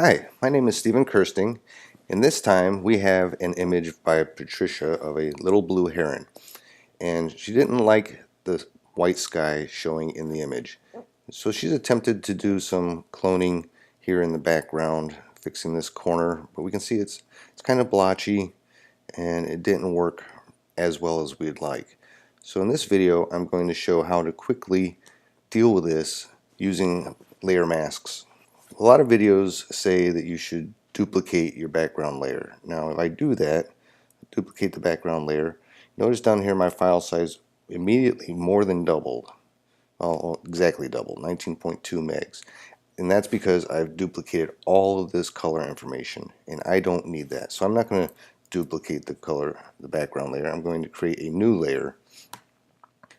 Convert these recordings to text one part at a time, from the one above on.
Hi, my name is Stephen Kirsting, and this time we have an image by Patricia of a little blue heron. And she didn't like the white sky showing in the image. So she's attempted to do some cloning here in the background, fixing this corner, but we can see it's kind of blotchy and it didn't work as well as we'd like. So in this video I'm going to show how to quickly deal with this using layer masks. A lot of videos say that you should duplicate your background layer. Now if I do that, duplicate the background layer, notice down here my file size immediately more than doubled. Well, exactly doubled, 19.2 megs. And that's because I've duplicated all of this color information, and I don't need that. So I'm not going to duplicate the background layer. I'm going to create a new layer,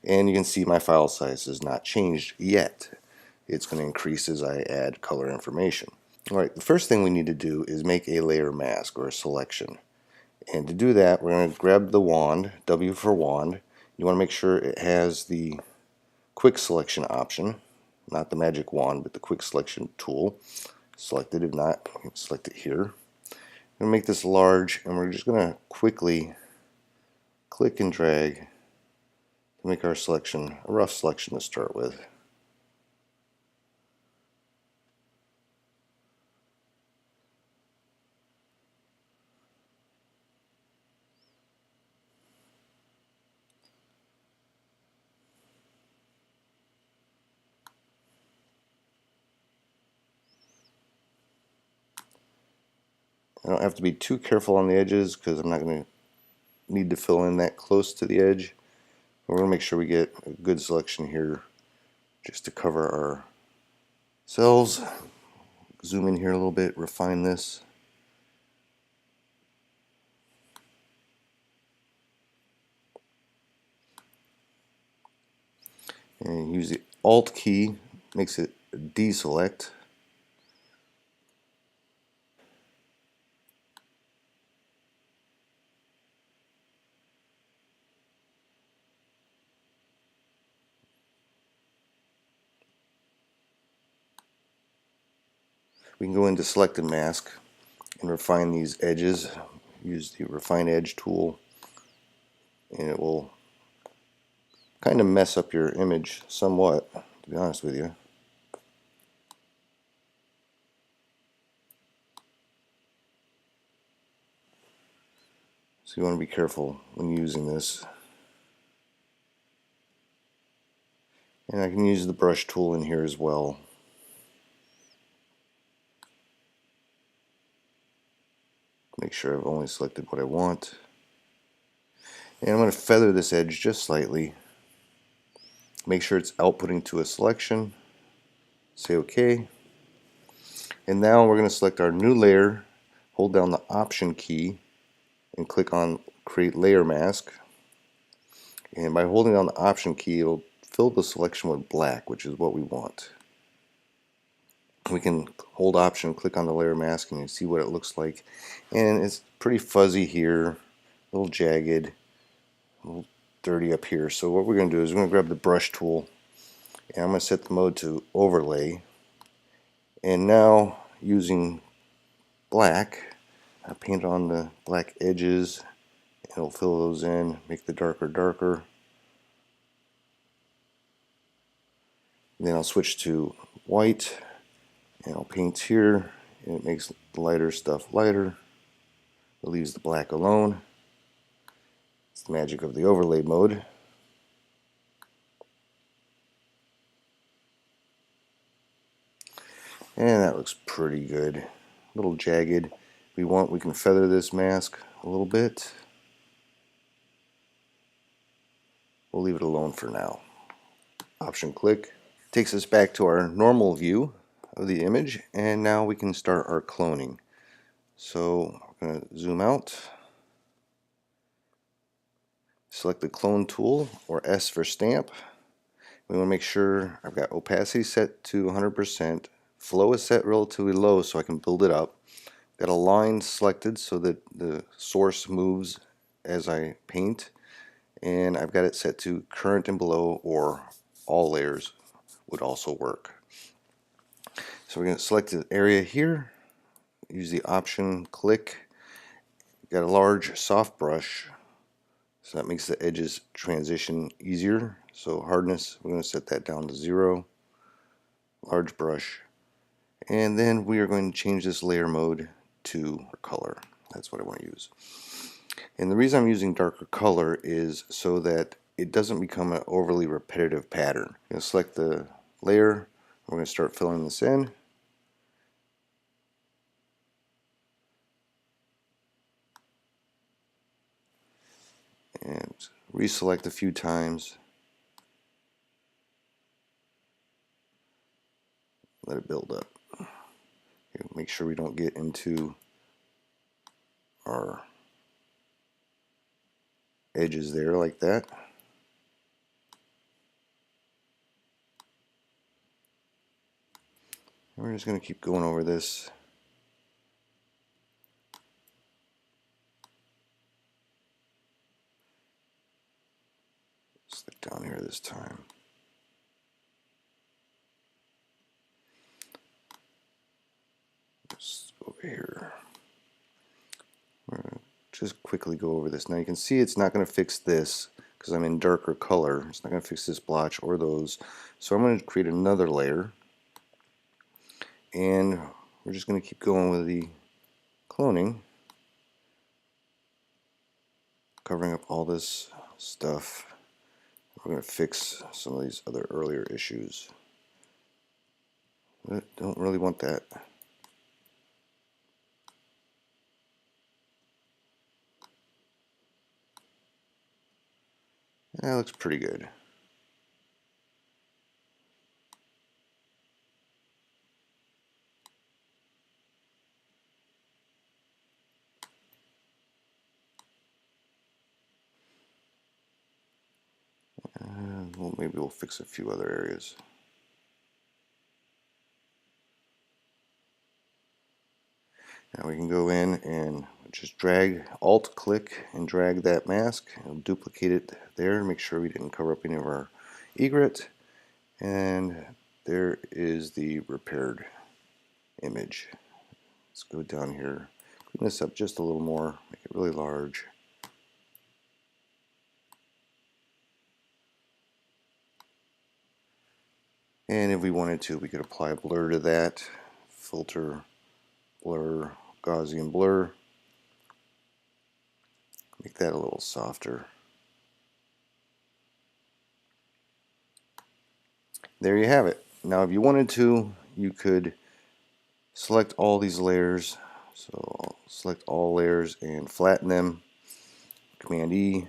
and you can see my file size has not changed yet. It's going to increase as I add color information. Alright, the first thing we need to do is make a layer mask or a selection. And to do that, we're going to grab the wand, W for wand. You want to make sure it has the quick selection option, not the magic wand, but the quick selection tool. Select it. If not, you can select it here. I'm going to make this large, and we're just going to quickly click and drag to make our selection a rough selection to start with. I don't have to be too careful on the edges because I'm not going to need to fill in that close to the edge. We're going to make sure we get a good selection here just to cover our cells. Zoom in here a little bit, refine this. And use the Alt key, makes it deselect. We can go into select and mask and refine these edges. Use the refine edge tool, and it will kind of mess up your image somewhat, to be honest with you. So you want to be careful when using this. And I can use the brush tool in here as well. Make sure I've only selected what I want. And I'm going to feather this edge just slightly. Make sure it's outputting to a selection. Say OK. And now we're going to select our new layer, hold down the Option key, and click on Create Layer Mask. And by holding down the Option key, it'll fill the selection with black, which is what we want. We can hold Option, click on the layer mask, and you see what it looks like. And it's pretty fuzzy here, a little jagged, a little dirty up here. So what we're going to do is we're going to grab the brush tool, and I'm going to set the mode to overlay. And now using black, I paint on the black edges, and it'll fill those in, make the darker. And then I'll switch to white, and I'll paint here, and it makes the lighter stuff lighter. It leaves the black alone. It's the magic of the overlay mode. And that looks pretty good. A little jagged. If we want, we can feather this mask a little bit. We'll leave it alone for now. Option click. Takes us back to our normal view of the image, and now we can start our cloning. So I'm going to zoom out. Select the clone tool, or S for stamp. We want to make sure I've got opacity set to 100%. Flow is set relatively low so I can build it up. Got a line selected so that the source moves as I paint. And I've got it set to current and below, or all layers would also work. So we're going to select the area here. use the option click. Got a large soft brush, so that makes the edges transition easier. So hardness, we're going to set that down to 0. Large brush. And then we are going to change this layer mode to color. That's what I want to use. And the reason I'm using darker color is so that it doesn't become an overly repetitive pattern. I'm going to select the layer. We're going to start filling this in. And reselect a few times. Let it build up. Make sure we don't get into our edges there like that. And we're just going to keep going over this. Slick down here this time. Just over here. We're going to just quickly go over this. Now you can see it's not going to fix this because I'm in darker color. It's not going to fix this blotch or those. So I'm going to create another layer. And we're just going to keep going with the cloning. Covering up all this stuff. We're going to fix some of these other earlier issues. But don't really want that. That looks pretty good. Well, maybe we'll fix a few other areas. Now we can go in and just drag, Alt click and drag that mask and duplicate it there. Make sure we didn't cover up any of our egret. And there is the repaired image. Let's go down here, clean this up just a little more, make it really large. And if we wanted to, we could apply a blur to that. Filter, blur, Gaussian blur. Make that a little softer. There you have it. Now if you wanted to, you could select all these layers. So I'll select all layers and flatten them. Command E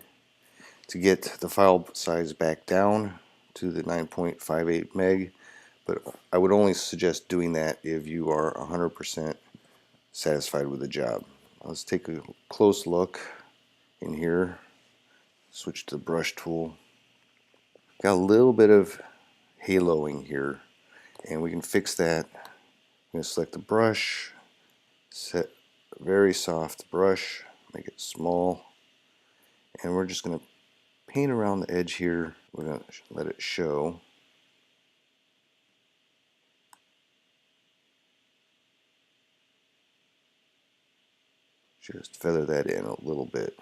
to get the file size back down to the 9.58 meg. But I would only suggest doing that if you are 100% satisfied with the job. Let's take a close look in here. Switch to the brush tool. Got a little bit of haloing here, and we can fix that. I'm going to select the brush, set a very soft brush, make it small, and we're just going to paint around the edge here. We're going to let it show. Just feather that in a little bit.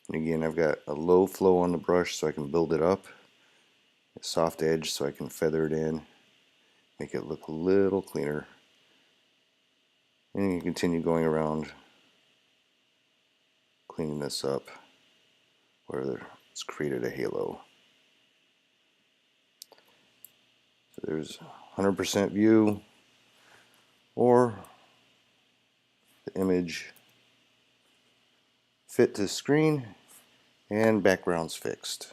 And again, I've got a low flow on the brush so I can build it up. A soft edge so I can feather it in, make it look a little cleaner. And you can continue going around cleaning this up where it's created a halo. So there's 100% view, or the image fit to screen and background's fixed.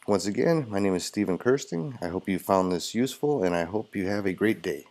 Once again, my name is Stephen Kirsting. I hope you found this useful, and I hope you have a great day.